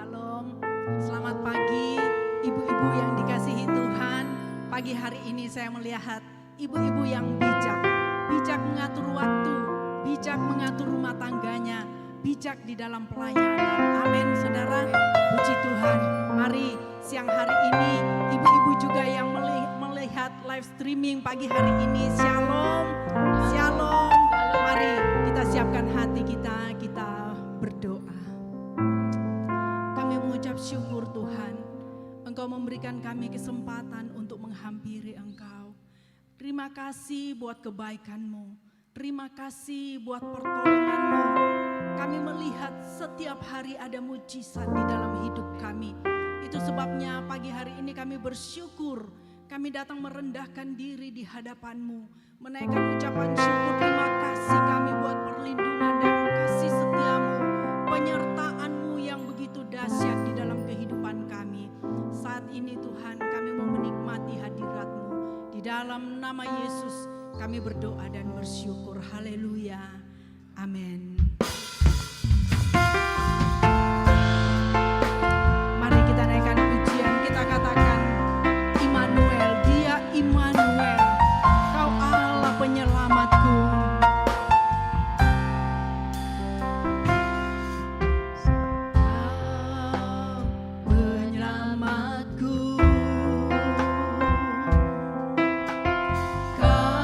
Shalom, selamat pagi ibu-ibu yang dikasihi Tuhan. Pagi hari ini saya melihat ibu-ibu yang bijak, bijak mengatur waktu, bijak mengatur rumah tangganya, bijak di dalam pelayanan. Amin saudara, puji Tuhan. Mari siang hari ini ibu-ibu juga yang melihat live streaming pagi hari ini. Shalom, shalom. Mari kita siapkan hati kita berdoa. Kami mengucap syukur Tuhan, Engkau memberikan kami kesempatan untuk menghampiri Engkau. Terima kasih buat kebaikan-Mu, terima kasih buat pertolongan-Mu. Kami melihat setiap hari ada mujizat di dalam hidup kami. Itu sebabnya pagi hari ini kami bersyukur, kami datang merendahkan diri di hadapan-Mu, menaikkan ucapan syukur. Terima kasih kami buat perlindungan dan kasih setia-Mu, penyertaan-Mu yang begitu dahsyat di dalam kehidupan kami. Saat ini Tuhan, kami mau menikmati hadirat-Mu. Di dalam nama Yesus kami berdoa dan bersyukur. Haleluya. Amin. Mari kita naikkan pujian, kita katakan Immanuel, Dia Immanuel, Kau Allah penyelamatku. Kau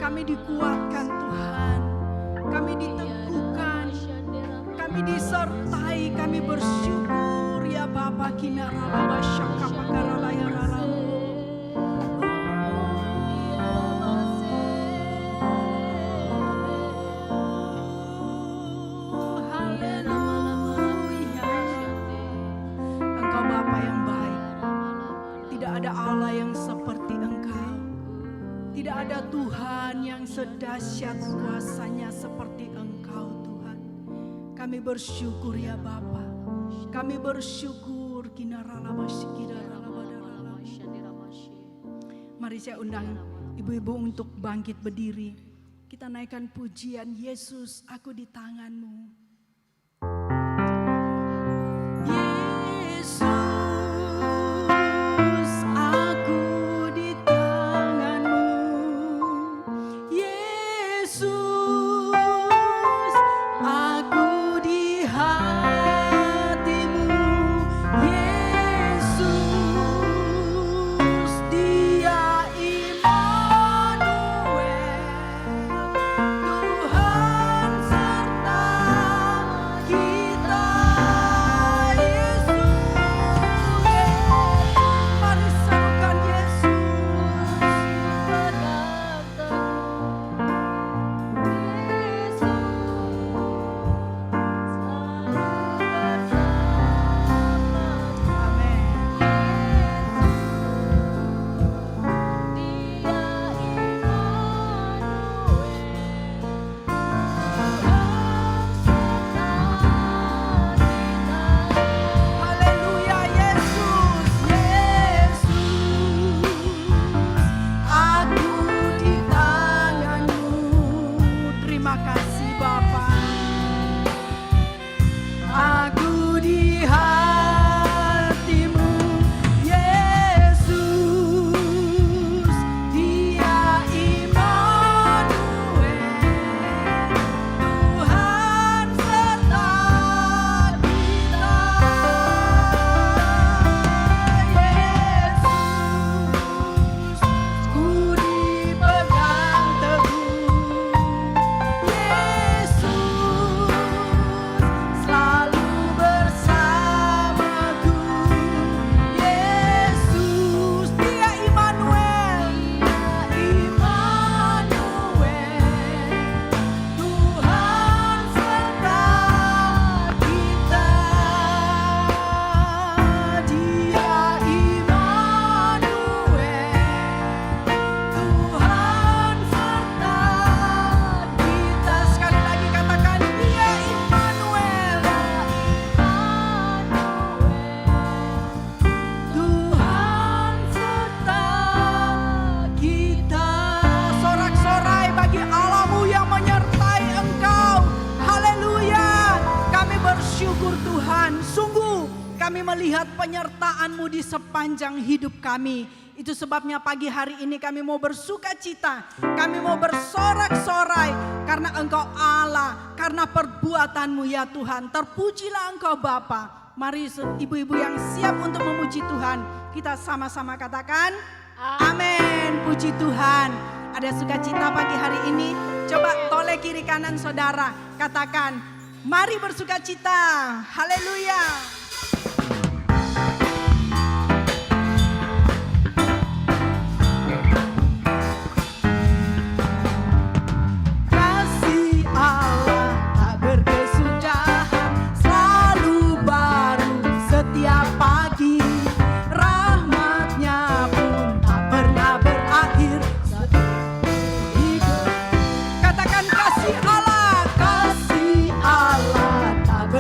Kami dikuatkan Tuhan, kami diteguhkan, kami disertai, kami bersyukur ya Bapa. Kinaralaba syaka pakaralaya ralamu. Tidak ada Tuhan yang sedahsyat kuasanya seperti Engkau Tuhan. Kami bersyukur ya Bapa. Kami bersyukur. Mari saya undang ibu-ibu untuk bangkit berdiri. Kita naikkan pujian Yesus, aku di tangan-Mu. melihat penyertaan-Mu di sepanjang hidup kami. Itu sebabnya pagi hari ini kami mau bersuka cita, kami mau bersorak-sorai karena Engkau Allah, karena perbuatan-Mu ya Tuhan. Terpujilah Engkau Bapa. Mari ibu-ibu yang siap untuk memuji Tuhan, kita sama-sama katakan amin. Puji Tuhan. Ada sukacita pagi hari ini. Coba toleh kiri kanan saudara, katakan mari bersukacita. Haleluya.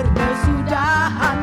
Kesudahan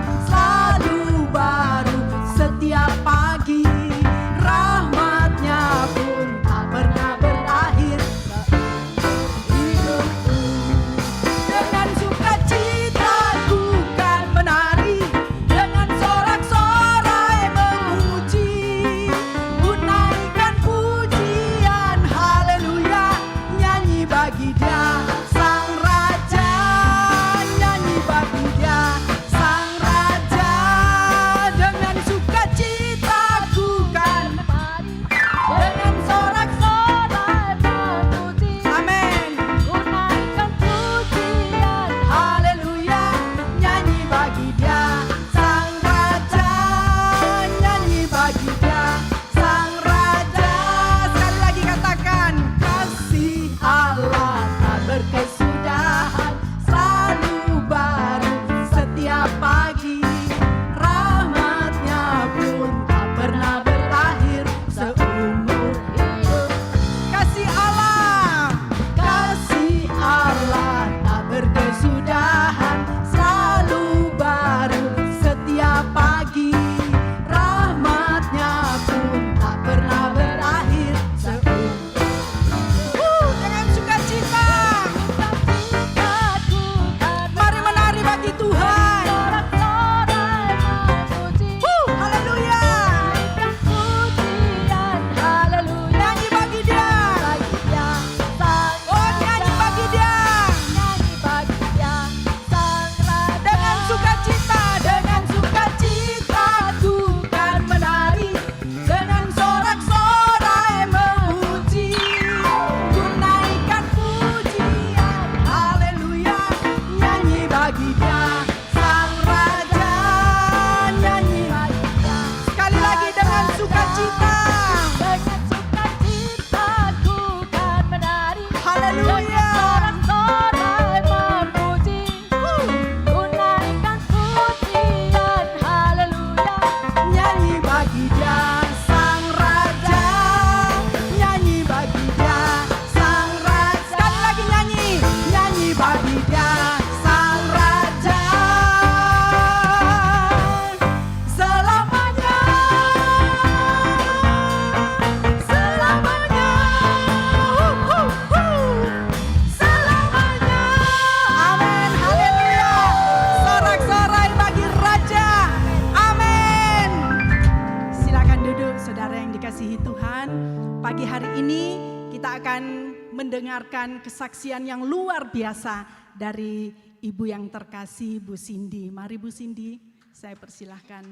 kita akan mendengarkan kesaksian yang luar biasa dari Ibu yang terkasih, Bu Cindy. Mari Bu Cindy, saya persilahkan.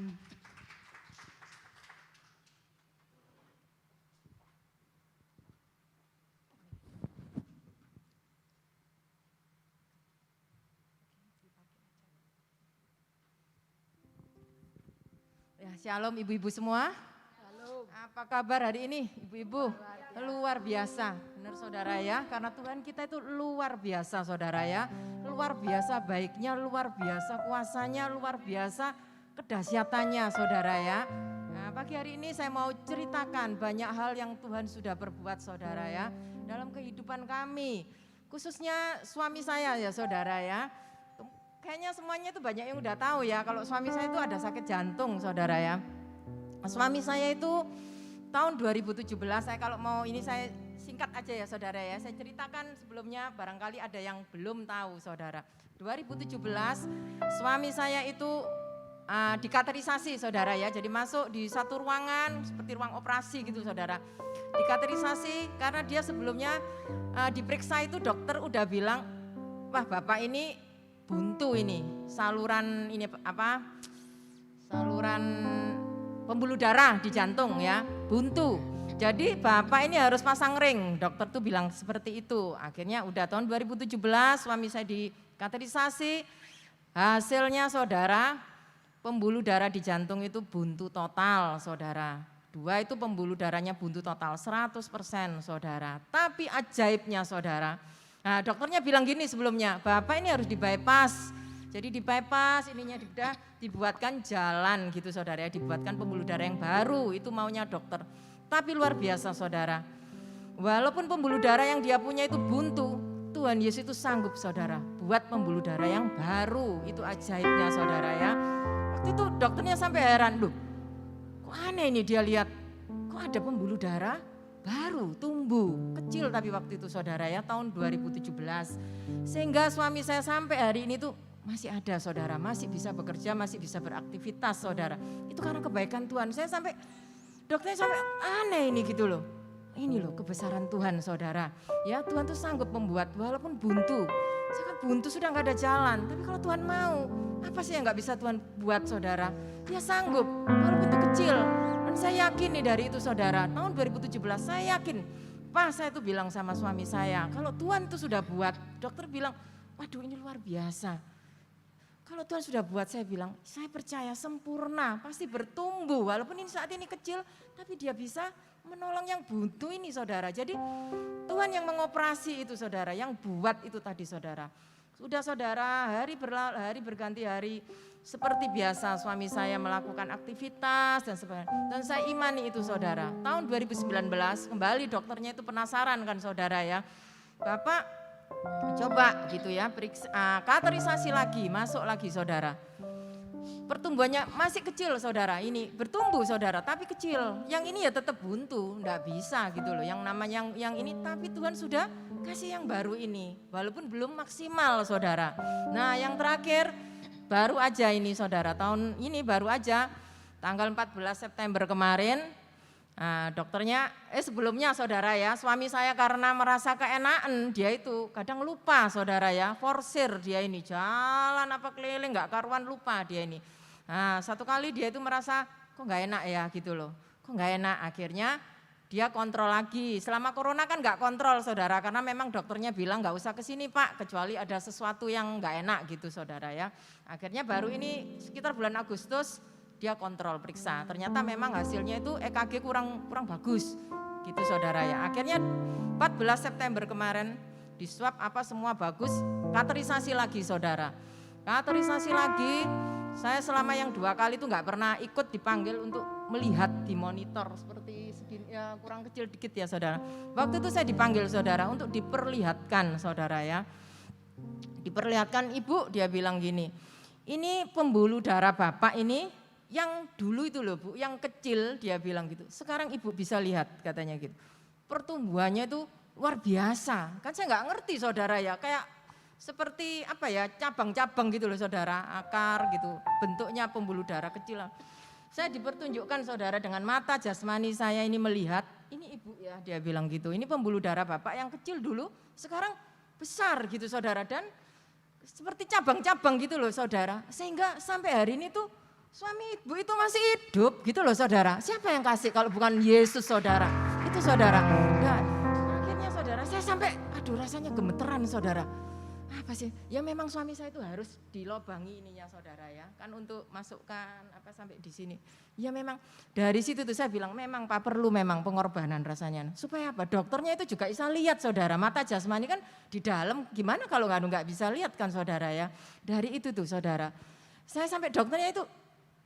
Ya, shalom ibu-ibu semua. Halo. Apa kabar hari ini ibu-ibu? Luar biasa, benar saudara ya, karena Tuhan kita itu luar biasa saudara ya. Luar biasa baiknya, luar biasa kuasanya, luar biasa kedahsyatannya saudara ya. Nah, pagi hari ini saya mau ceritakan banyak hal yang Tuhan sudah perbuat saudara ya. Dalam kehidupan kami, khususnya suami saya ya saudara ya. Kayaknya semuanya itu banyak yang udah tahu ya, kalau suami saya itu ada sakit jantung saudara ya. Suami saya itu tahun 2017, saya kalau mau ini saya singkat aja ya saudara ya, saya ceritakan sebelumnya barangkali ada yang belum tahu saudara. 2017 suami saya itu dikateterisasi saudara ya, jadi masuk di satu ruangan seperti ruang operasi gitu saudara. Dikateterisasi karena dia sebelumnya diperiksa itu dokter udah bilang, wah bapak ini buntu ini, saluran ini apa, saluran pembuluh darah di jantung ya, buntu. Jadi bapak ini harus pasang ring, dokter tuh bilang seperti itu. Akhirnya udah tahun 2017 suami saya dikateterisasi, hasilnya saudara pembuluh darah di jantung itu buntu total saudara. 2 itu pembuluh darahnya buntu total 100% saudara. Tapi ajaibnya saudara, nah dokternya bilang gini sebelumnya, bapak ini harus di bypass. Jadi di bypass ininya udah dibuatkan jalan gitu saudara ya, dibuatkan pembuluh darah yang baru, itu maunya dokter. Tapi luar biasa saudara, walaupun pembuluh darah yang dia punya itu buntu, Tuhan Yesus itu sanggup saudara buat pembuluh darah yang baru, itu ajaibnya saudara ya. Waktu itu dokternya sampai heran, loh kok aneh ini dia lihat, kok ada pembuluh darah baru tumbuh, kecil tapi waktu itu saudara ya, tahun 2017. Sehingga suami saya sampai hari ini tuh masih ada saudara, masih bisa bekerja, masih bisa beraktivitas saudara. Itu karena kebaikan Tuhan. Saya sampai, dokternya sampai aneh ini gitu loh. Ini loh kebesaran Tuhan saudara. Ya Tuhan tuh sanggup membuat walaupun buntu. Saya kan buntu sudah gak ada jalan, tapi kalau Tuhan mau, apa sih yang gak bisa Tuhan buat saudara? Dia sanggup, walaupun itu kecil. Dan saya yakin nih dari itu saudara, tahun 2017 saya yakin, Pak saya tuh bilang sama suami saya, kalau Tuhan tuh sudah buat, dokter bilang, waduh ini luar biasa. Kalau Tuhan sudah buat, saya bilang, saya percaya sempurna, pasti bertumbuh. Walaupun ini saat ini kecil, tapi dia bisa menolong yang buntu ini saudara. Jadi Tuhan yang mengoperasi itu saudara, yang buat itu tadi saudara. Sudah saudara, hari berganti hari, seperti biasa suami saya melakukan aktivitas dan sebagainya. Dan saya imani itu saudara. Tahun 2019 kembali dokternya itu penasaran kan saudara ya. Bapak coba gitu ya, periksa, kateterisasi lagi, masuk lagi saudara. Pertumbuhannya masih kecil saudara, ini bertumbuh saudara tapi kecil. Yang ini ya tetap buntu, enggak bisa gitu loh. Yang namanya yang ini, tapi Tuhan sudah kasih yang baru ini, walaupun belum maksimal saudara. Nah yang terakhir baru aja ini saudara, tahun ini baru aja tanggal 14 September kemarin. Nah, dokternya, sebelumnya saudara ya, suami saya karena merasa keenaan, dia itu kadang lupa saudara ya, forsir dia ini, jalan apa keliling gak karuan lupa dia ini. Nah satu kali dia itu merasa kok gak enak ya gitu loh, kok gak enak, akhirnya dia kontrol lagi. Selama corona kan gak kontrol saudara, karena memang dokternya bilang gak usah kesini pak, kecuali ada sesuatu yang gak enak gitu saudara ya. Akhirnya baru ini sekitar bulan Agustus, dia kontrol periksa, ternyata memang hasilnya itu EKG kurang bagus gitu saudara ya. Akhirnya 14 September kemarin di swab apa semua bagus, kateterisasi lagi saudara. Kateterisasi lagi, saya selama yang 2 kali itu nggak pernah ikut dipanggil untuk melihat di monitor seperti segini, ya kurang kecil dikit ya saudara. Waktu itu saya dipanggil saudara untuk diperlihatkan saudara ya. Diperlihatkan ibu, dia bilang gini, ini pembuluh darah bapak ini yang dulu itu loh bu, yang kecil dia bilang gitu. Sekarang ibu bisa lihat katanya gitu. Pertumbuhannya itu luar biasa. Kan saya nggak ngerti saudara ya, kayak seperti apa ya, cabang-cabang gitu loh saudara, akar gitu. Bentuknya pembuluh darah kecil. Saya dipertunjukkan saudara dengan mata jasmani saya ini melihat ini ibu ya, dia bilang gitu, ini pembuluh darah bapak yang kecil dulu sekarang besar gitu saudara, dan seperti cabang-cabang gitu loh saudara, sehingga sampai hari ini tuh suami ibu itu masih hidup gitu loh saudara. Siapa yang kasih kalau bukan Yesus saudara, itu saudara. Dan akhirnya saudara saya sampai aduh rasanya gemeteran saudara. Apa sih? Ya memang suami saya itu harus dilobangi ininya saudara ya. Kan untuk masukkan apa sampai di sini. Ya memang dari situ tuh saya bilang memang Pak perlu memang pengorbanan rasanya. Supaya apa? Dokternya itu juga bisa lihat saudara. Mata jasmani kan di dalam, gimana kalau nggak bisa lihat kan saudara ya. Dari itu tuh saudara. Saya sampai dokternya itu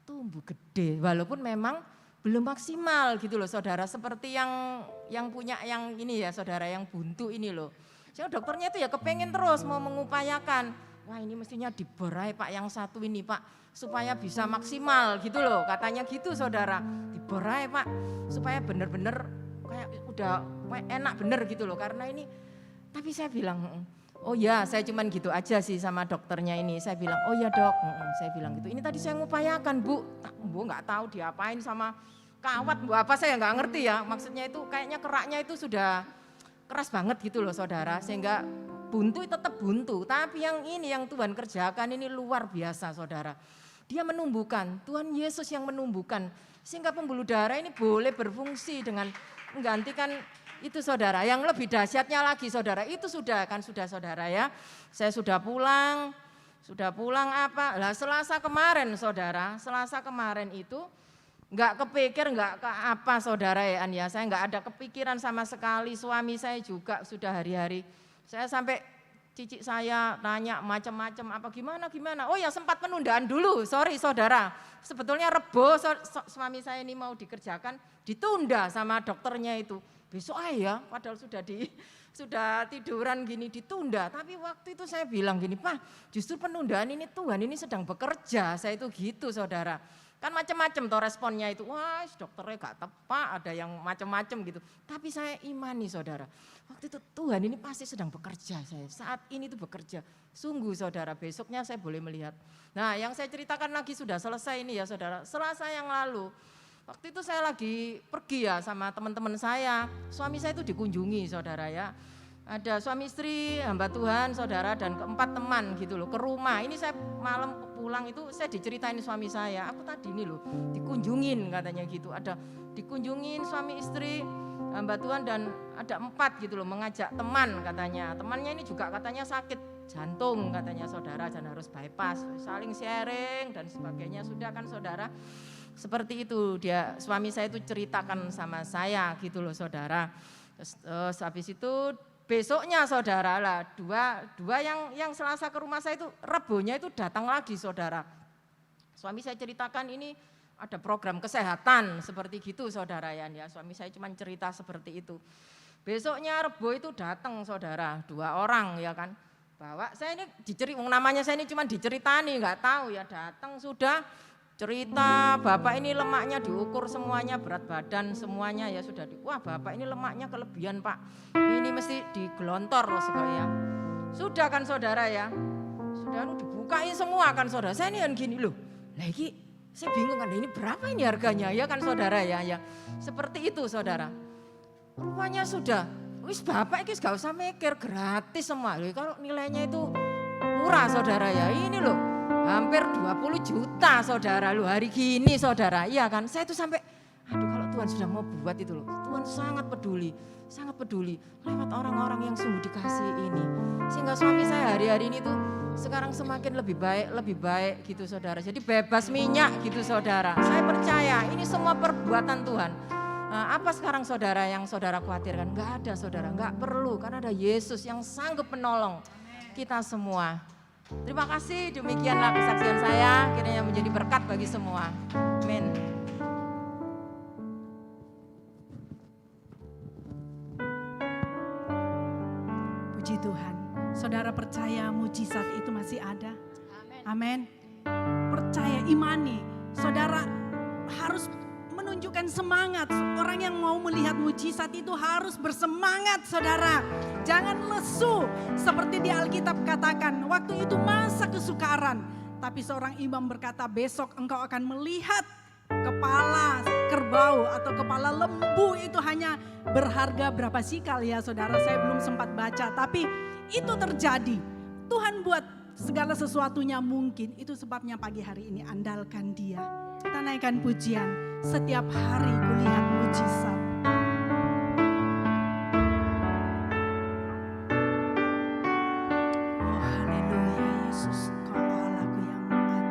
tumbuh gede walaupun memang belum maksimal gitu loh saudara. Seperti yang punya yang ini ya saudara, yang buntu ini loh. Jadi dokternya itu ya kepengen terus mau mengupayakan, wah ini mestinya diborai Pak yang satu ini Pak, supaya bisa maksimal gitu loh, katanya gitu saudara, diborai Pak, supaya bener-bener kayak udah enak bener gitu loh, karena ini, tapi saya bilang, oh ya saya cuman gitu aja sih sama dokternya ini, saya bilang, oh ya dok, saya bilang gitu, ini tadi saya ngupayakan Bu nggak tahu diapain sama kawat Bu apa saya nggak ngerti ya, maksudnya itu kayaknya keraknya itu sudah keras banget gitu loh saudara, sehingga buntu tetap buntu, tapi yang ini yang Tuhan kerjakan ini luar biasa saudara. Dia menumbuhkan, Tuhan Yesus yang menumbuhkan, sehingga pembuluh darah ini boleh berfungsi dengan menggantikan itu saudara. Yang lebih dahsyatnya lagi saudara, itu sudah saudara ya, saya sudah pulang apa, lah Selasa kemarin saudara, Selasa kemarin itu, nggak kepikir, nggak ke apa saudara ya, saya nggak ada kepikiran sama sekali, suami saya juga sudah hari-hari, saya sampai cicik saya tanya macam-macam apa gimana, oh ya sempat penundaan dulu, sorry saudara, sebetulnya Rebo suami saya ini mau dikerjakan, ditunda sama dokternya itu, besok ya, padahal sudah tiduran gini ditunda, tapi waktu itu saya bilang gini, Pak justru penundaan ini Tuhan ini sedang bekerja, saya itu gitu saudara. Kan macam-macam toh responnya itu, wah dokternya gak tepat, ada yang macam-macam gitu. Tapi saya imani saudara, waktu itu Tuhan ini pasti sedang bekerja, saya saat ini tuh bekerja. Sungguh saudara, besoknya saya boleh melihat. Nah yang saya ceritakan lagi sudah selesai ini ya saudara, Selasa yang lalu. Waktu itu saya lagi pergi ya sama teman-teman saya, suami saya itu dikunjungi saudara ya. Ada suami istri, hamba Tuhan, saudara, dan keempat teman gitu loh, ke rumah. Ini saya malam pulang itu saya diceritain suami saya, aku tadi ini loh dikunjungin katanya gitu. Ada dikunjungin suami istri, hamba Tuhan, dan ada 4 gitu loh, mengajak teman katanya. Temannya ini juga katanya sakit jantung katanya saudara, dan harus bypass, saling sharing dan sebagainya. Sudah kan saudara, seperti itu dia, suami saya itu ceritakan sama saya gitu loh saudara. Terus habis itu besoknya saudara lah, dua yang Selasa ke rumah saya itu, Rebonya itu datang lagi saudara. Suami saya ceritakan ini ada program kesehatan seperti gitu saudara ya, suami saya cuma cerita seperti itu. Besoknya Rebo itu datang saudara, 2 orang ya kan, bawa saya ini namanya saya ini cuma diceritani, nggak tahu ya, datang sudah cerita, bapak ini lemaknya diukur semuanya, berat badan semuanya ya sudah wah bapak ini lemaknya kelebihan Pak, ini mesti digelontor loh ya. Sudah kan saudara ya, sudah dibukain semua kan saudara, saya ini kan gini loh, lagi saya bingung kan ini berapa ini harganya ya kan saudara ya, seperti itu saudara. Rupanya sudah, wis bapak ini gak usah mikir, gratis semua, kalau nilainya itu murah saudara ya, ini loh. Hampir 20 juta saudara lu hari gini saudara, iya kan, saya itu sampai aduh kalau Tuhan sudah mau buat itu loh, Tuhan sangat peduli lewat orang-orang yang sungguh dikasih ini, sehingga suami saya hari-hari ini tuh sekarang semakin lebih baik gitu saudara, jadi bebas minyak gitu saudara. Saya percaya ini semua perbuatan Tuhan. Nah, apa sekarang saudara yang saudara khawatirkan? Enggak ada saudara, enggak perlu, karena ada Yesus yang sanggup menolong kita semua. Terima kasih, demikianlah kesaksian saya, kiranya menjadi berkat bagi semua. Amin. Puji Tuhan, saudara percaya mujizat itu masih ada? Amin. Percaya, imani, saudara harus menunjukkan semangat. Orang yang mau melihat mujizat itu harus bersemangat saudara. Jangan lesu, seperti di Alkitab katakan, waktu itu masa kesukaran. Tapi seorang imam berkata, besok engkau akan melihat kepala kerbau atau kepala lembu itu hanya berharga berapa sikal ya saudara, saya belum sempat baca. Tapi itu terjadi, Tuhan buat segala sesuatunya mungkin. Itu sebabnya pagi hari ini andalkan Dia. Kita naikkan pujian, setiap hari kulihat mujizat. Oh haleluya Yesus, Kau Allahku yang ajaib.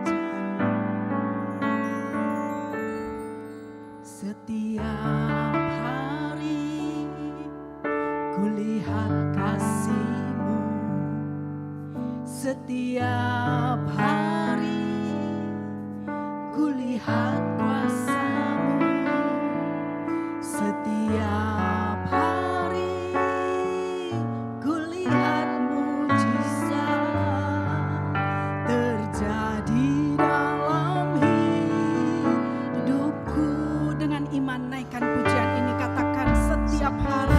Setiap hari kulihat kasih-Mu, setiap hari kulihat kuasa-Mu, setiap hari kulihat mujizat terjadi dalam hidupku. Dengan iman naikkan pujian ini, katakan setiap hari.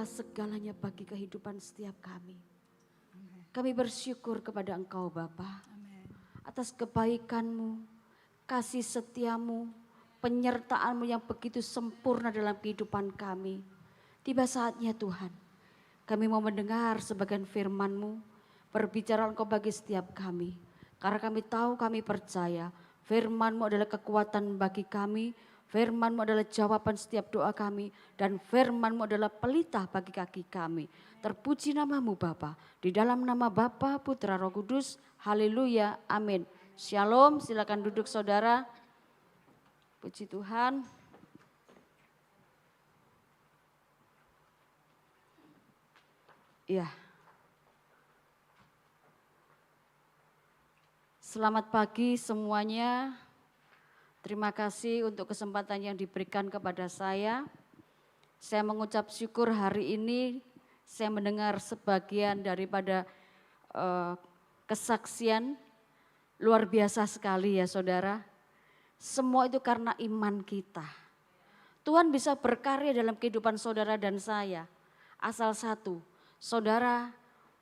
Segalanya bagi kehidupan setiap kami. Kami bersyukur kepada Engkau Bapa atas kebaikan-Mu, kasih setia-Mu, penyertaan-Mu yang begitu sempurna dalam kehidupan kami. Tiba saatnya Tuhan, kami mau mendengar sebagian firman-Mu, berbicara Engkau bagi setiap kami. Karena kami tahu, kami percaya firman-Mu adalah kekuatan bagi kami, firman-Mu adalah jawaban setiap doa kami, dan firman-Mu adalah pelita bagi kaki kami. Terpuji nama-Mu Bapa, di dalam nama Bapa, Putra, Roh Kudus, haleluya, amin. Shalom, silakan duduk saudara. Puji Tuhan. Ya. Selamat pagi semuanya. Terima kasih untuk kesempatan yang diberikan kepada saya. Saya mengucap syukur hari ini saya mendengar sebagian daripada kesaksian luar biasa sekali ya saudara. Semua itu karena iman kita. Tuhan bisa berkarya dalam kehidupan saudara dan saya. Asal satu, saudara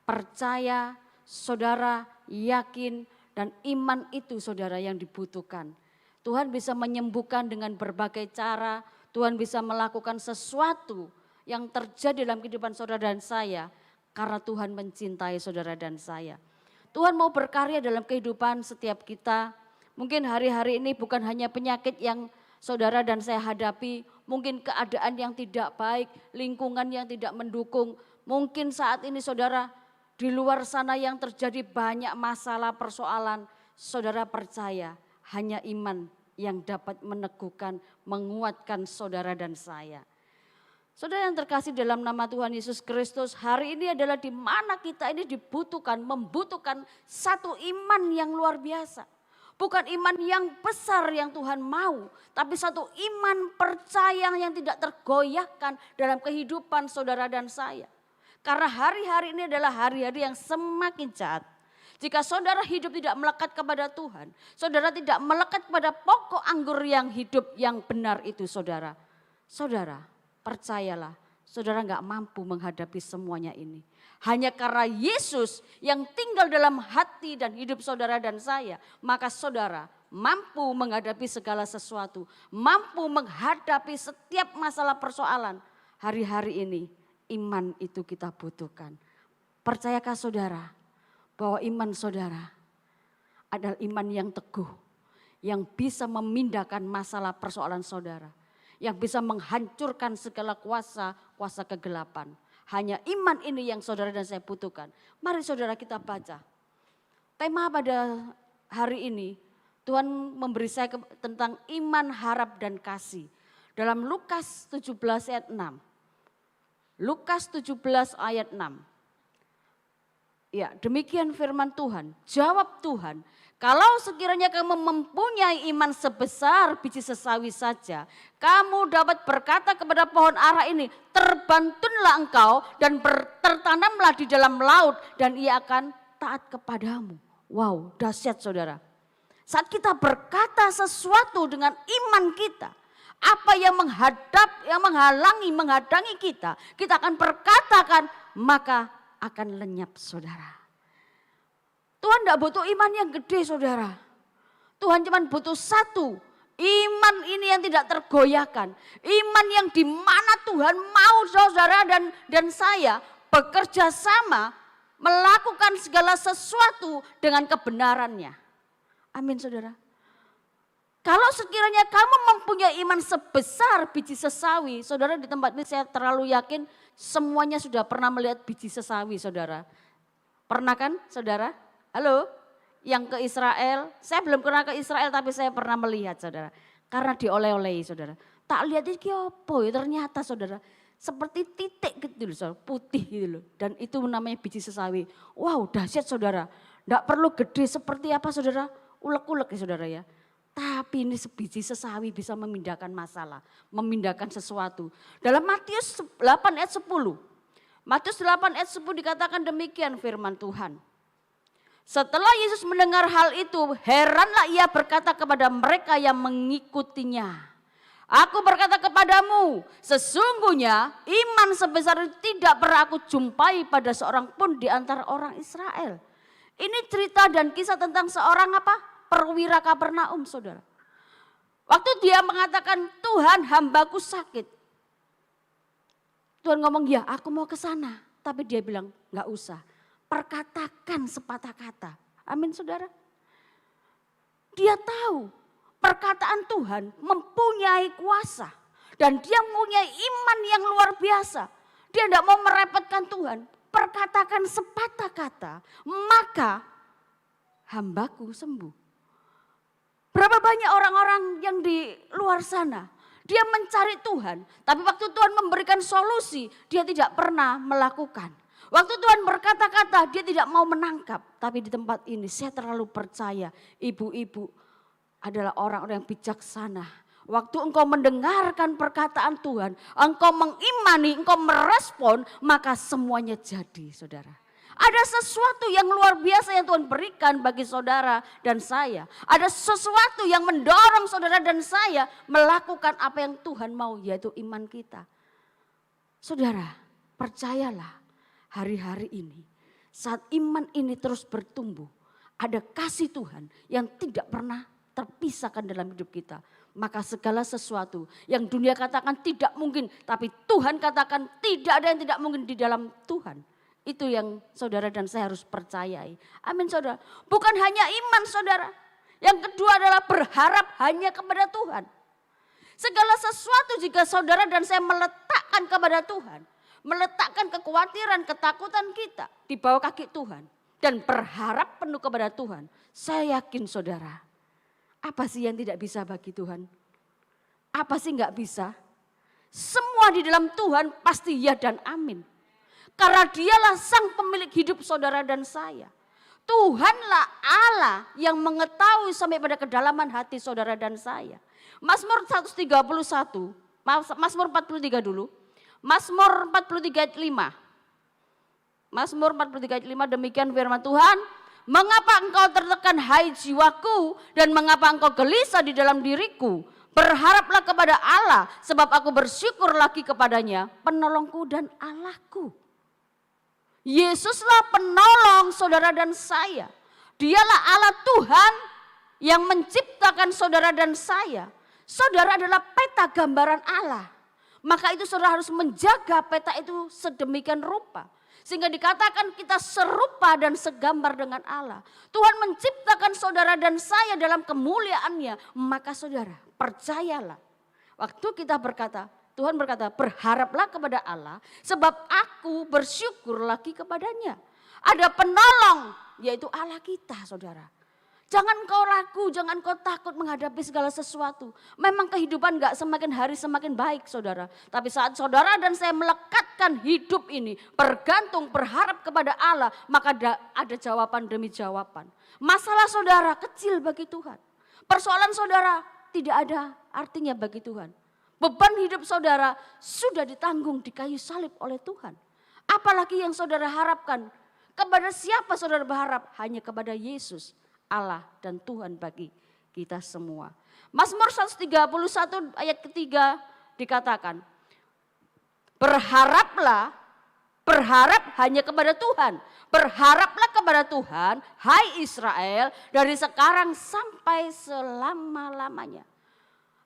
percaya, saudara yakin, dan iman itu saudara yang dibutuhkan. Tuhan bisa menyembuhkan dengan berbagai cara, Tuhan bisa melakukan sesuatu yang terjadi dalam kehidupan saudara dan saya karena Tuhan mencintai saudara dan saya. Tuhan mau berkarya dalam kehidupan setiap kita. Mungkin hari-hari ini bukan hanya penyakit yang saudara dan saya hadapi, mungkin keadaan yang tidak baik, lingkungan yang tidak mendukung. Mungkin saat ini saudara di luar sana yang terjadi banyak masalah persoalan, saudara percaya hanya iman yang dapat meneguhkan, menguatkan saudara dan saya. Saudara yang terkasih dalam nama Tuhan Yesus Kristus, hari ini adalah di mana kita ini membutuhkan satu iman yang luar biasa. Bukan iman yang besar yang Tuhan mau, tapi satu iman percaya yang tidak tergoyahkan dalam kehidupan saudara dan saya. Karena hari-hari ini adalah hari-hari yang semakin jahat. Jika saudara hidup tidak melekat kepada Tuhan, saudara tidak melekat pada pokok anggur yang hidup yang benar itu saudara. Saudara, percayalah, saudara enggak mampu menghadapi semuanya ini. Hanya karena Yesus yang tinggal dalam hati dan hidup saudara dan saya, maka saudara mampu menghadapi segala sesuatu, mampu menghadapi setiap masalah persoalan. Hari-hari ini iman itu kita butuhkan. Percayakah saudara bahwa iman saudara adalah iman yang teguh, yang bisa memindahkan masalah persoalan saudara, yang bisa menghancurkan segala kuasa kegelapan. Hanya iman ini yang saudara dan saya butuhkan. Mari saudara kita baca. Tema pada hari ini Tuhan memberi saya tentang iman, harap dan kasih. Dalam Lukas 17 ayat 6. Lukas 17 ayat 6. Ya, demikian firman Tuhan. Jawab Tuhan, kalau sekiranya kamu mempunyai iman sebesar biji sesawi saja, kamu dapat berkata kepada pohon ara ini, terbantunlah engkau dan tertanamlah di dalam laut dan ia akan taat kepadamu. Wow, dahsyat saudara. Saat kita berkata sesuatu dengan iman kita, apa yang menghadangi kita akan perkatakan, maka akan lenyap saudara. Tuhan tidak butuh iman yang gede saudara. Tuhan cuma butuh satu, iman ini yang tidak tergoyahkan. Iman yang dimana Tuhan mau saudara dan saya bekerja sama melakukan segala sesuatu dengan kebenarannya. Amin saudara. Kalau sekiranya kamu mempunyai iman sebesar biji sesawi, saudara di tempat ini saya terlalu yakin semuanya sudah pernah melihat biji sesawi saudara. Pernah kan saudara? Halo? Yang ke Israel, saya belum pernah ke Israel tapi saya pernah melihat saudara. Karena dioleh-olehi saudara. Tak lihat ini apa ya ternyata saudara. Seperti titik gitu loh, putih gitu loh. Dan itu namanya biji sesawi. Wow dahsyat saudara. Tidak perlu gede seperti apa saudara. Ulek-ulek ya saudara ya. Tapi ini sebiji sesawi bisa memindahkan masalah, memindahkan sesuatu. Dalam Matius 8 ayat 10. Matius 8 ayat 10 dikatakan demikian firman Tuhan. Setelah Yesus mendengar hal itu, heranlah ia berkata kepada mereka yang mengikutinya. Aku berkata kepadamu, sesungguhnya iman sebesar itu tidak pernah aku jumpai pada seorang pun di antara orang Israel. Ini cerita dan kisah tentang seorang apa? Perwira Kapernaum saudara. Waktu dia mengatakan Tuhan hambaku sakit. Tuhan ngomong ya aku mau ke sana. Tapi dia bilang gak usah. Perkatakan sepatah kata. Amin saudara. Dia tahu perkataan Tuhan mempunyai kuasa. Dan dia mempunyai iman yang luar biasa. Dia tidak mau merepotkan Tuhan. Perkatakan sepatah kata. Maka hambaku sembuh. Berapa banyak orang-orang yang di luar sana, dia mencari Tuhan. Tapi waktu Tuhan memberikan solusi, dia tidak pernah melakukan. Waktu Tuhan berkata-kata, dia tidak mau menangkap. Tapi di tempat ini saya terlalu percaya ibu-ibu adalah orang-orang yang bijaksana. Waktu engkau mendengarkan perkataan Tuhan, engkau mengimani, engkau merespon, maka semuanya jadi, saudara. Ada sesuatu yang luar biasa yang Tuhan berikan bagi saudara dan saya. Ada sesuatu yang mendorong saudara dan saya melakukan apa yang Tuhan mau, yaitu iman kita. Saudara, percayalah hari-hari ini, saat iman ini terus bertumbuh, ada kasih Tuhan yang tidak pernah terpisahkan dalam hidup kita. Maka segala sesuatu yang dunia katakan tidak mungkin, tapi Tuhan katakan tidak ada yang tidak mungkin di dalam Tuhan. Itu yang saudara dan saya harus percayai. Amin saudara. Bukan hanya iman saudara. Yang kedua adalah berharap hanya kepada Tuhan. Segala sesuatu jika saudara dan saya meletakkan kepada Tuhan, meletakkan kekhawatiran, ketakutan kita di bawah kaki Tuhan dan berharap penuh kepada Tuhan. Saya yakin saudara, apa sih yang tidak bisa bagi Tuhan? Apa sih nggak bisa? Semua di dalam Tuhan pasti ya dan amin. Karena dialah sang pemilik hidup saudara dan saya. Tuhanlah Allah yang mengetahui sampai pada kedalaman hati saudara dan saya. Mazmur 131, Mazmur 43 dulu. Mazmur 43 ayat 5. Mazmur 43 ayat 5 demikian firman Tuhan. Mengapa engkau tertekan hai jiwaku dan mengapa engkau gelisah di dalam diriku? Berharaplah kepada Allah sebab aku bersyukur lagi kepadanya, penolongku dan Allahku. Yesuslah penolong saudara dan saya. Dialah Allah Tuhan yang menciptakan saudara dan saya. Saudara adalah peta gambaran Allah. Maka itu saudara harus menjaga peta itu sedemikian rupa. Sehingga dikatakan kita serupa dan segambar dengan Allah. Tuhan menciptakan saudara dan saya dalam kemuliaannya. Maka saudara percayalah. Waktu kita berkata, Tuhan berkata berharaplah kepada Allah sebab aku bersyukur lagi kepadanya. Ada penolong yaitu Allah kita saudara. Jangan kau ragu, jangan kau takut menghadapi segala sesuatu. Memang kehidupan gak semakin hari semakin baik saudara. Tapi saat saudara dan saya melekatkan hidup ini bergantung berharap kepada Allah. Maka ada jawaban demi jawaban. Masalah saudara kecil bagi Tuhan. Persoalan saudara tidak ada artinya bagi Tuhan. Beban hidup saudara sudah ditanggung di kayu salib oleh Tuhan. Apalagi yang saudara harapkan. Kepada siapa saudara berharap? Hanya kepada Yesus, Allah dan Tuhan bagi kita semua. Mazmur 131 ayat ketiga dikatakan. Berharap hanya kepada Tuhan. Berharaplah kepada Tuhan, hai Israel, dari sekarang sampai selama-lamanya.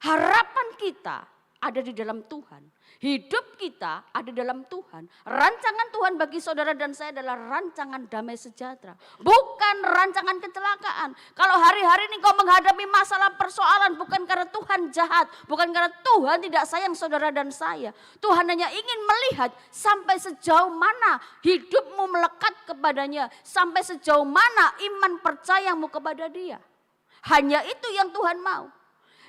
Harapan kita ada di dalam Tuhan. Hidup kita ada dalam Tuhan. Rancangan Tuhan bagi saudara dan saya adalah rancangan damai sejahtera. Bukan rancangan kecelakaan. Kalau hari-hari ini kau menghadapi masalah persoalan bukan karena Tuhan jahat. Bukan karena Tuhan tidak sayang saudara dan saya. Tuhan hanya ingin melihat sampai sejauh mana hidupmu melekat kepadanya. Sampai sejauh mana iman percayamu kepada dia. Hanya itu yang Tuhan mau.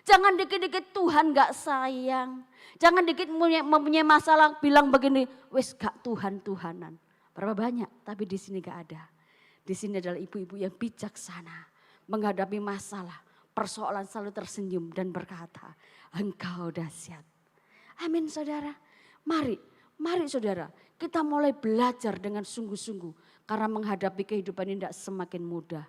Jangan dikit-dikit Tuhan gak sayang. Jangan dikit mempunyai masalah bilang begini, wes gak Tuhan-Tuhanan. Berapa banyak, tapi di sini gak ada. Di sini adalah ibu-ibu yang bijaksana. Menghadapi masalah, persoalan selalu tersenyum dan berkata, engkau dahsyat. Amin saudara. Mari saudara, kita mulai belajar dengan sungguh-sungguh. Karena menghadapi kehidupan ini tidak semakin mudah.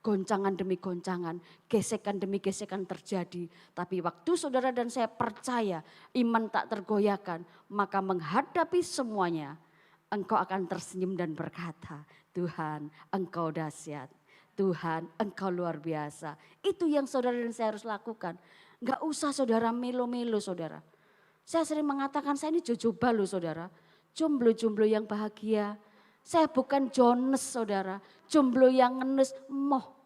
Goncangan demi goncangan, gesekan demi gesekan terjadi. Tapi waktu saudara dan saya percaya iman tak tergoyahkan, maka menghadapi semuanya engkau akan tersenyum dan berkata, Tuhan engkau dahsyat, Tuhan engkau luar biasa. Itu yang saudara dan saya harus lakukan. Enggak usah saudara melo-melo saudara. Saya sering mengatakan saya ini jojoba loh saudara. Jomblo-jomblo yang bahagia. Saya bukan Jones saudara, jomblo yang ngenes moh.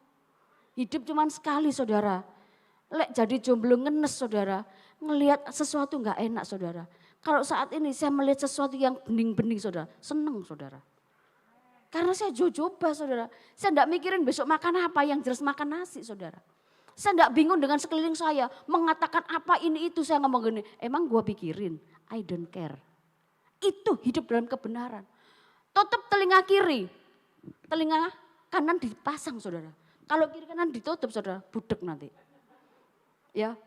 Hidup cuma sekali saudara. Lek jadi jomblo ngenes saudara, ngelihat sesuatu enggak enak saudara. Kalau saat ini saya melihat sesuatu yang bening-bening saudara, seneng saudara. Karena saya jojoba saudara, saya enggak mikirin besok makan apa, yang jelas makan nasi saudara. Saya enggak bingung dengan sekeliling saya, mengatakan apa ini itu, saya ngomong gini, emang gua pikirin, I don't care. Itu hidup dalam kebenaran. Tutup telinga kiri, telinga kanan dipasang saudara. Kalau kiri kanan ditutup saudara, budek nanti. Ya,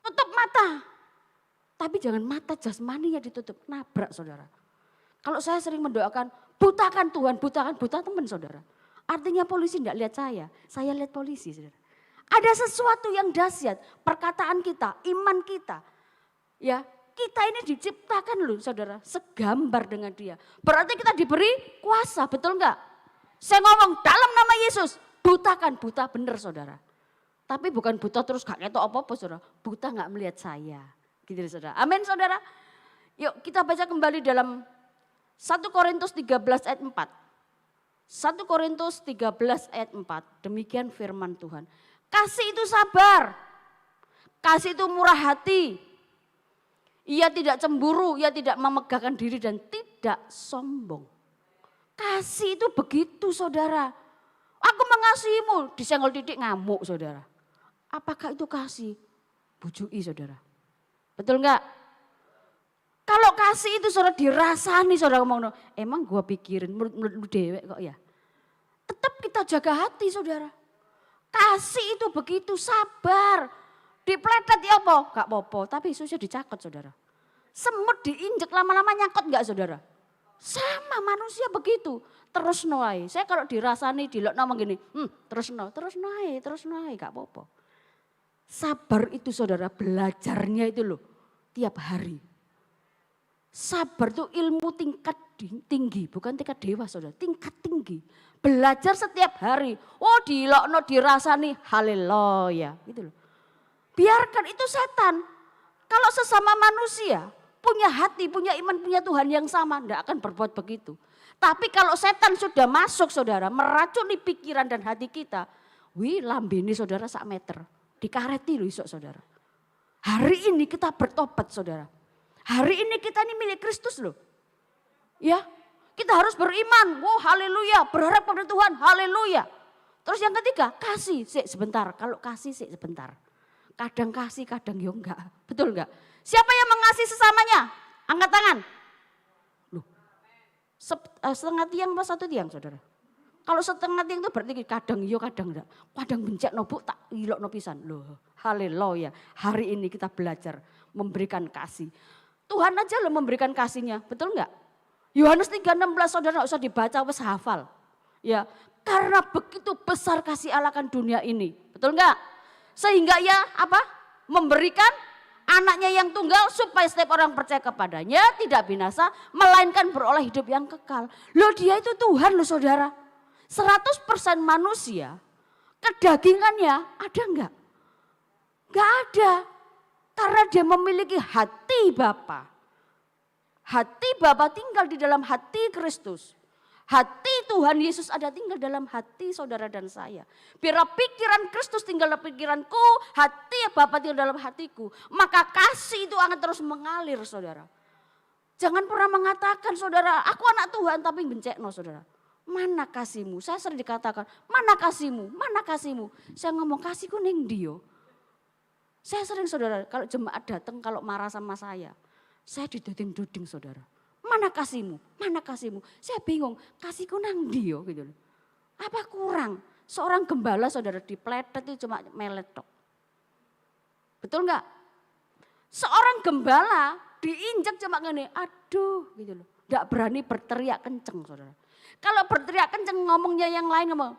tutup mata. Tapi jangan mata jasmaninya ditutup, nabrak saudara. Kalau saya sering mendoakan, butakan Tuhan, butakan, buta teman saudara. Artinya polisi tidak lihat saya lihat polisi saudara. Ada sesuatu yang dahsyat, perkataan kita, iman kita. Ya, kita ini diciptakan loh saudara, segambar dengan dia. Berarti kita diberi kuasa, betul enggak? Saya ngomong dalam nama Yesus, butakan, buta bener saudara. Tapi bukan buta terus gak ketok apa-apa saudara, buta gak melihat saya. Gitu saudara, amin saudara. Yuk kita baca kembali dalam 1 Korintus 13 ayat 4. 1 Korintus 13 ayat 4, demikian firman Tuhan. Kasih itu sabar, kasih itu murah hati. Ia tidak cemburu, ia tidak memegahkan diri dan tidak sombong. Kasih itu begitu saudara. Aku mengasihimu, disenggol titik ngamuk saudara. Apakah itu kasih? Bujui saudara. Betul enggak? Kalau kasih itu saudara dirasani saudara ngomong, emang gua pikirin menurut dewek kok ya. Tetap kita jaga hati saudara. Kasih itu begitu sabar. Dipletet ya apa? Gak apa-apa, tapi Yesusnya dicakot saudara. Semut diinjek lama-lama nyangkut enggak saudara? Sama manusia begitu. Terus noai. Saya kalau dirasani dilok ngomong gini, terus noai, gak apa-apa. Sabar itu saudara, belajarnya itu loh tiap hari. Sabar itu ilmu tingkat tinggi, bukan tingkat dewa saudara, tingkat tinggi. Belajar setiap hari, oh dilokno dirasani, haleluya gitu loh. Biarkan itu setan, kalau sesama manusia punya hati, punya iman, punya Tuhan yang sama, tidak akan berbuat begitu. Tapi kalau setan sudah masuk saudara, meracuni pikiran dan hati kita, lambene saudara 1 meter, dikareti loh isok saudara. Hari ini kita bertobat saudara. Hari ini kita ini milik Kristus loh. Ya, kita harus beriman. Oh haleluya, berharap pada Tuhan, haleluya. Terus yang ketiga, kasih sebentar. Kalau kasih sebentar. Kadang kasih, kadang ya enggak. Betul enggak? Siapa yang mengasihi sesamanya? Angkat tangan. Loh, setengah tiang apa 1 tiang saudara? Kalau setengah tiang itu berarti kadang iya kadang enggak. Kadang bencet nobuk tak ilok no pisan. Loh, haleluya. Hari ini kita belajar memberikan kasih. Tuhan aja loh memberikan kasihnya, betul enggak? Yohanes 3:16 saudara enggak usah dibaca, wes hafal. Ya, karena begitu besar kasih Allah akan dunia ini, betul enggak? Sehingga ia apa? Memberikan anaknya yang tunggal supaya setiap orang percaya kepadanya tidak binasa, melainkan beroleh hidup yang kekal. Loh dia itu Tuhan loh saudara. 100% manusia, kedagingannya ada enggak? Enggak ada. Karena dia memiliki hati Bapa. Hati Bapa tinggal di dalam hati Kristus. Hati Tuhan Yesus ada tinggal dalam hati saudara dan saya. Biar pikiran Kristus tinggal dalam pikiranku, hati Bapa tinggal dalam hatiku. Maka kasih itu akan terus mengalir saudara. Jangan pernah mengatakan saudara, aku anak Tuhan tapi bencekno saudara. Mana kasihmu? Saya sering dikatakan, mana kasihmu? Mana kasihmu? Saya ngomong kasihku ning dia. Saya sering saudara, kalau jemaat datang kalau marah sama saya diduding-duding saudara. Mana kasihmu? Mana kasihmu? Saya bingung, kasihku nang dia gitu loh. Apa kurang? Seorang gembala saudara dipletet itu cuma melet tok. Betul enggak? Seorang gembala diinjak cuma gini, aduh gitu loh. Enggak berani berteriak kenceng saudara. Kalau berteriak kenceng ngomongnya yang lain ngomong,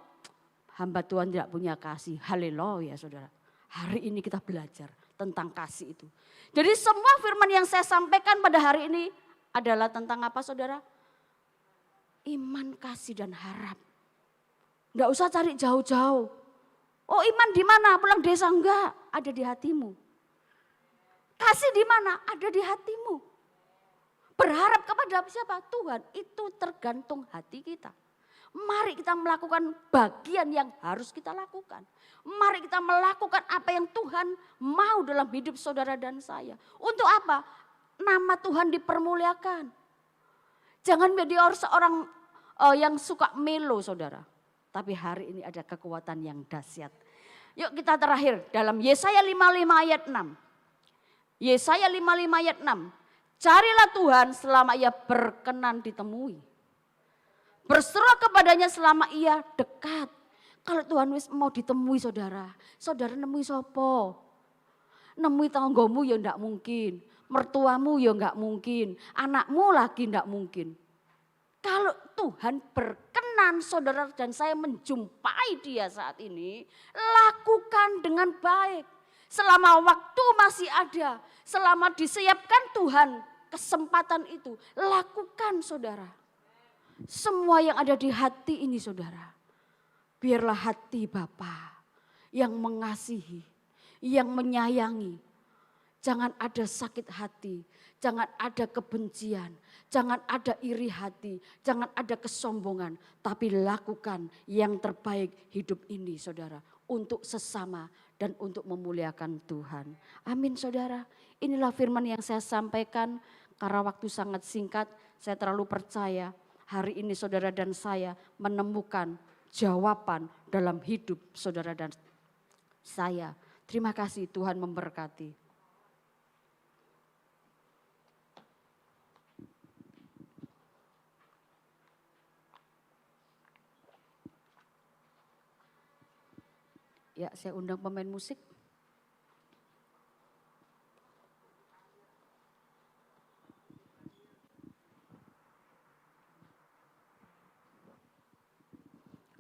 hamba Tuhan tidak punya kasih, haleluya saudara. Hari ini kita belajar tentang kasih itu. Jadi semua firman yang saya sampaikan pada hari ini adalah tentang apa saudara? Iman, kasih dan harap. Enggak usah cari jauh-jauh. Oh iman di mana? Pulang desa enggak? Ada di hatimu. Kasih di mana? Ada di hatimu. Berharap kepada siapa? Tuhan. Itu tergantung hati kita. Mari kita melakukan bagian yang harus kita lakukan. Mari kita melakukan apa yang Tuhan mau dalam hidup saudara dan saya. Untuk apa? Nama Tuhan dipermuliakan. Jangan menjadi seorang yang suka melo saudara. Tapi hari ini ada kekuatan yang dahsyat. Yuk kita terakhir dalam Yesaya 55 ayat 6. Yesaya 55 ayat 6. Carilah Tuhan selama ia berkenan ditemui. Berseru kepadanya selama ia dekat. Kalau Tuhan wis mau ditemui saudara, saudara nemui sopo? Nemui tanggomu ya enggak mungkin, mertuamu ya enggak mungkin, anakmu lagi enggak mungkin. Kalau Tuhan berkenan saudara dan saya menjumpai dia saat ini, lakukan dengan baik. Selama waktu masih ada, selama disiapkan Tuhan kesempatan itu, lakukan saudara. Semua yang ada di hati ini saudara, biarlah hati Bapa yang mengasihi, yang menyayangi. Jangan ada sakit hati, jangan ada kebencian, jangan ada iri hati, jangan ada kesombongan. Tapi lakukan yang terbaik hidup ini saudara, untuk sesama dan untuk memuliakan Tuhan. Amin saudara, inilah firman yang saya sampaikan. Karena waktu sangat singkat, saya terlalu percaya hari ini saudara dan saya menemukan jawaban dalam hidup saudara dan saya. Terima kasih, Tuhan memberkati. Ya, saya undang pemain musik.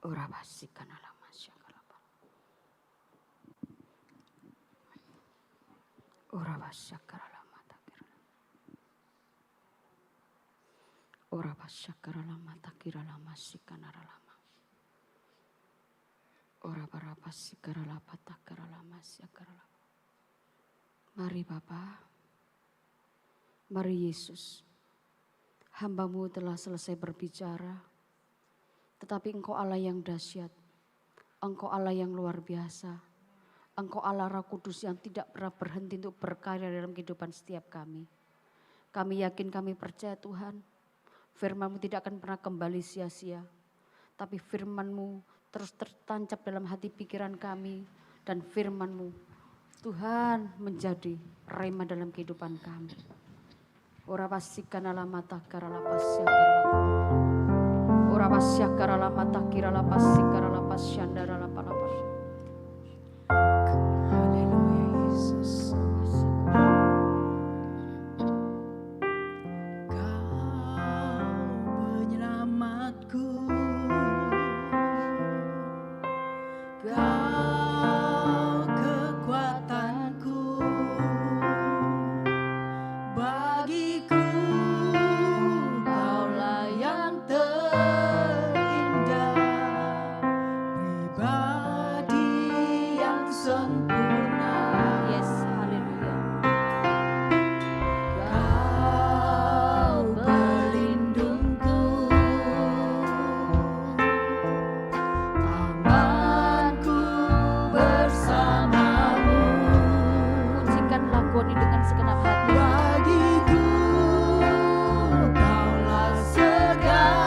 Ora basikan alama syakalapa. Ora basyakar alama takir. Ora basyakar alama takir alama sikan alama. Ora barapa sikar alapa takir alama syakar alama. Mari Bapa, mari Yesus. Hamba-Mu telah selesai berbicara. Tetapi Engkau Allah yang dahsyat, Engkau Allah yang luar biasa, Engkau Allah Roh Kudus yang tidak pernah berhenti untuk berkarya dalam kehidupan setiap kami. Kami yakin, kami percaya Tuhan, firman-Mu tidak akan pernah kembali sia-sia. Tapi firman-Mu terus tertancap dalam hati pikiran kami, dan firman-Mu Tuhan menjadi rema dalam kehidupan kami. Ora pasikan alamata karala pasya Ora pasyakara la matakira la pasikara la pasyandara la palapa. Haleluya Yesus. Kau penyelamatku, Kau kekuatanku, bagiku Kaulah yang sempurna. Yes, haleluya. Kau pelindungku, amanku bersamamu. Pujikan lagu ini dengan segenap hati. Bagiku Kaulah segalanya,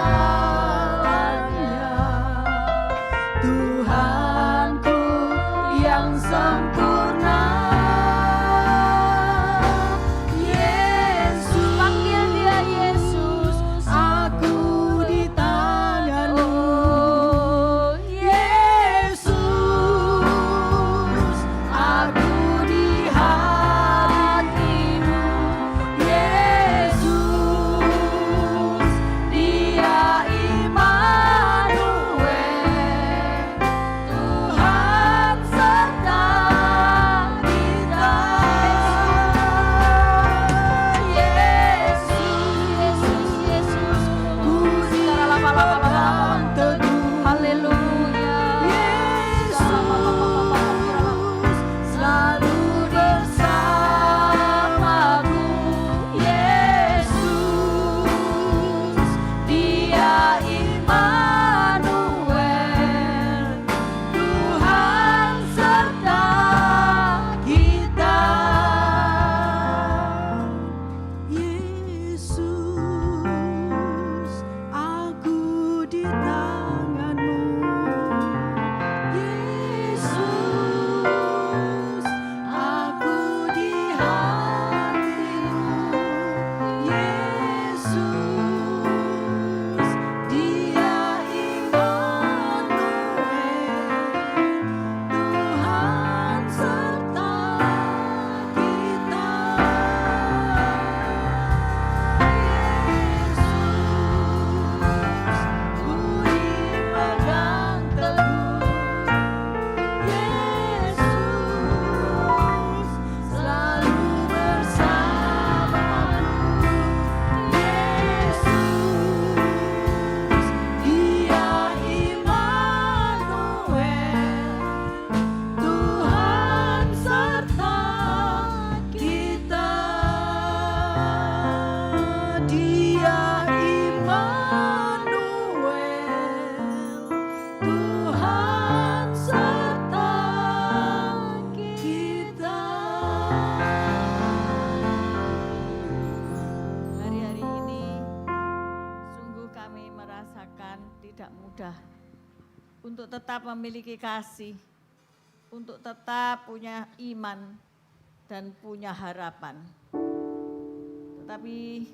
Tuhanku yang sempurna. untuk tetap memiliki kasih, untuk tetap punya iman dan punya harapan. Tetapi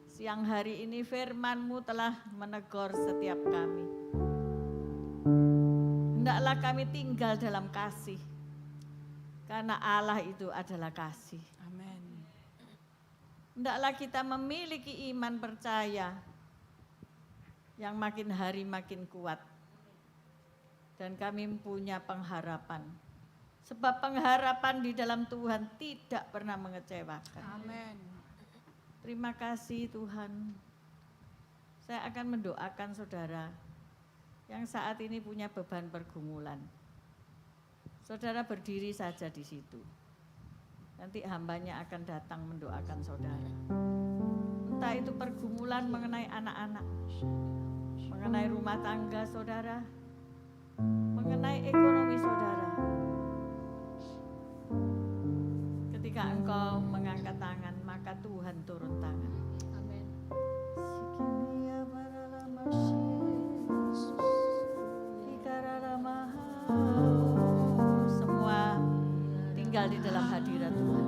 siang hari ini firman-Mu telah menegur setiap kami. Hendaklah kami tinggal dalam kasih, karena Allah itu adalah kasih. Amin. Hendaklah kita memiliki iman percaya yang makin hari makin kuat. Dan kami punya pengharapan. Sebab pengharapan di dalam Tuhan tidak pernah mengecewakan. Amin. Terima kasih Tuhan. Saya akan mendoakan saudara yang saat ini punya beban pergumulan. Saudara berdiri saja di situ. Nanti hambanya akan datang mendoakan saudara. Entah itu pergumulan mengenai anak-anak, mengenai rumah tangga saudara, mengenai ekonomi saudara. Ketika engkau mengangkat tangan, maka Tuhan turun tangan. Amin. Semua tinggal di dalam hadirat Tuhan.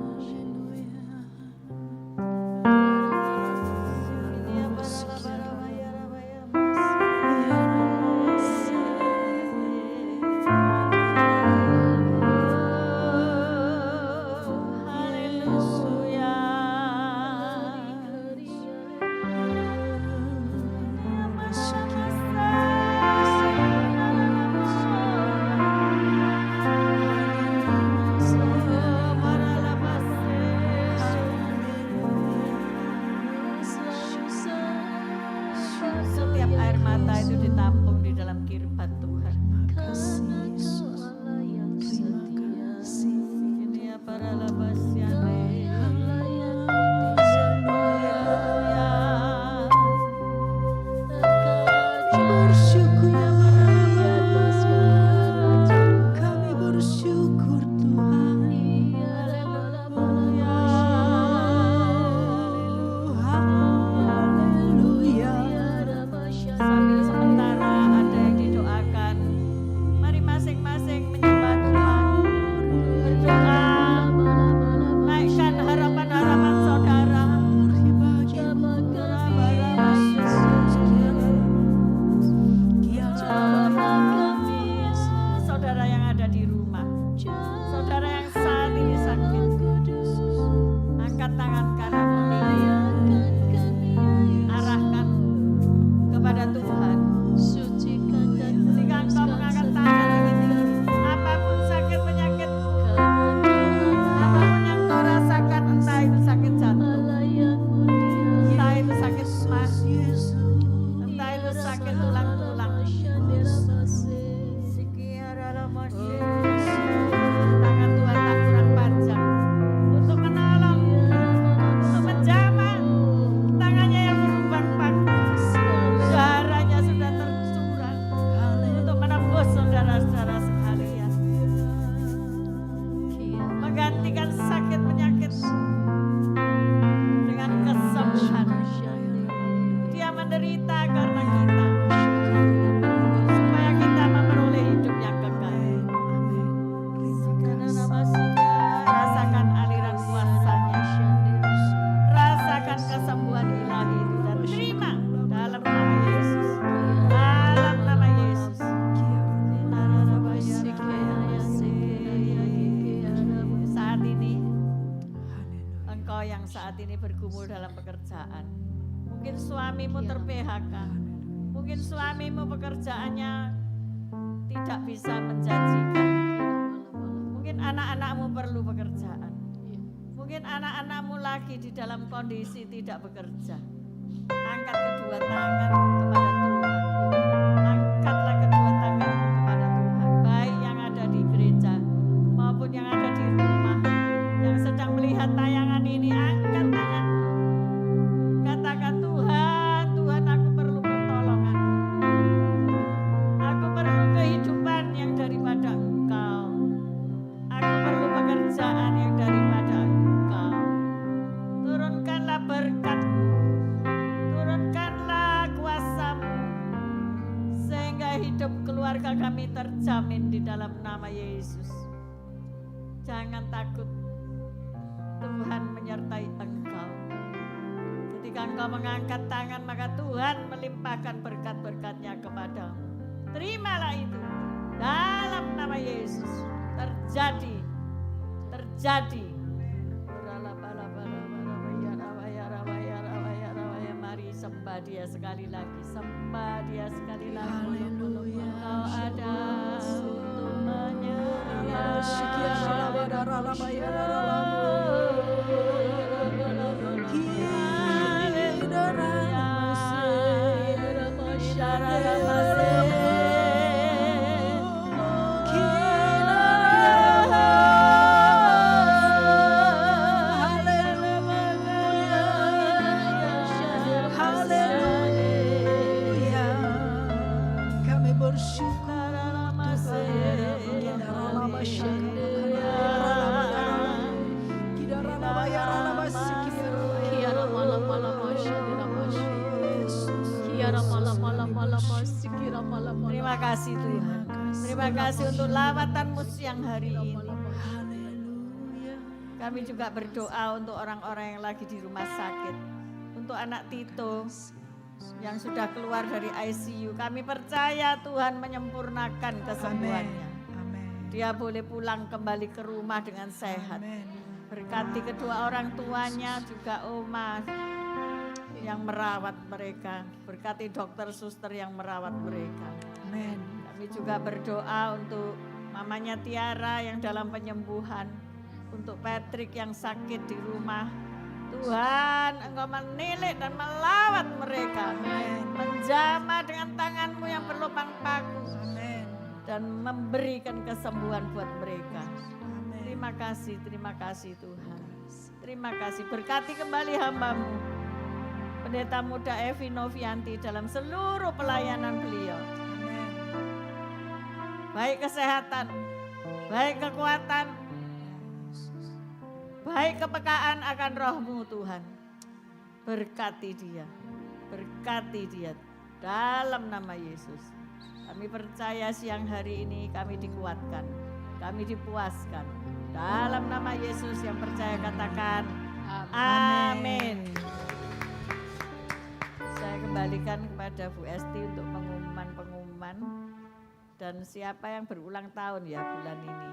Setiap air mata itu ditampung di dalam kirbat Tuhan. Ini ya para labasya. Kami bersyukur Tuhan. Haleluya. Sambil sementara ada yang didoakan, mari masing-masing menyembah Tuhan, berdoa, naikkan harapan-harapan saudara. Saudara yang ada di rumah, saudara yang saat ini sakit, angkat tangan kananmu tinggi, arahkan kepada Tuhan. Ketika engkau mengangkat tangan tinggi-tinggi, apapun sakit penyakitmu, apapun yang kau rasakan, entah itu sakit jantung, entah itu sakit emah, entah itu sakit tulang-tulang, tangan Tuhan tak kurang panjang untuk menolong, untuk menjamah. Tangannya yang berlubang-lubang, darahnya sudah tercurah untuk menembus saudara-saudara sekalian, menggantikan sakit penyakit dengan kesembuhan. Dia menderita karena kita, supaya kita memperoleh hidup yang kekal. Rasakan aliran kuasanya, rasakan kesembuhan ilahi itu, dan terima dalam nama Yesus, dalam nama Yesus. Saat ini engkau yang saat ini bergumul dalam pekerjaan, mungkin suamimu ter-PHK, mungkin suamimu pekerjaannya tidak bisa menjanjikan, mungkin anak-anakmu perlu pekerjaan, mungkin anak-anakmu lagi di dalam kondisi tidak bekerja. Angkat kedua tangan kepada Tuhan, angkatlah kedua tanganmu kepada Tuhan, baik yang ada di gereja maupun yang ada di rumah, yang sedang melihat tayangan ini. Angkat tanganmu, katakan, Tuhan, Tuhan, aku perlu pertolongan, aku perlu kehidupan yang daripada Engkau, aku perlu pekerjaan yang daripada Engkau. Turunkanlah berkat-Mu, turunkanlah kuasa Jangan takut, Tuhan menyertai engkau. Ketika engkau mengangkat tangan, maka Tuhan melimpahkan berkat-berkat-Nya kepadamu. Terimalah itu dalam nama Yesus. Terjadi. Mari sembah Dia sekali lagi. Sembah Dia sekali lagi. Haleluya. Engkau ada untuk Haleluya. Kami bersyukur Terima kasih Tuhan. Terima kasih untuk lawatan-Mu siang hari ini. Haleluya. Kami juga berdoa untuk orang-orang yang lagi di rumah sakit. Untuk anak Tito yang sudah keluar dari ICU. Kami percaya Tuhan menyempurnakan kesembuhannya. Amin. Dia boleh pulang kembali ke rumah dengan sehat. Amin. Berkati kedua orang tuanya, juga Oma yang merawat mereka. Berkati dokter suster yang merawat mereka. Amin. Kami juga berdoa untuk mamanya Tiara yang dalam penyembuhan. Untuk Patrick yang sakit di rumah. Tuhan, Engkau menilik dan melawat mereka. Menjamah dengan tangan-Mu yang berlubang paku. Amin. Dan memberikan kesembuhan buat mereka. Amin. Terima kasih Tuhan. Terima kasih, berkati kembali hamba-Mu. Pendeta Muda Evi Novianti dalam seluruh pelayanan beliau. Amin. Baik kesehatan, baik kekuatan, baik kepekaan akan roh-Mu Tuhan. Berkati dia dalam nama Yesus. Kami percaya siang hari ini kami dikuatkan, kami dipuaskan. Dalam nama Yesus yang percaya katakan amin. Saya kembalikan kepada Bu Esti untuk pengumuman-pengumuman. Dan siapa yang berulang tahun ya bulan ini.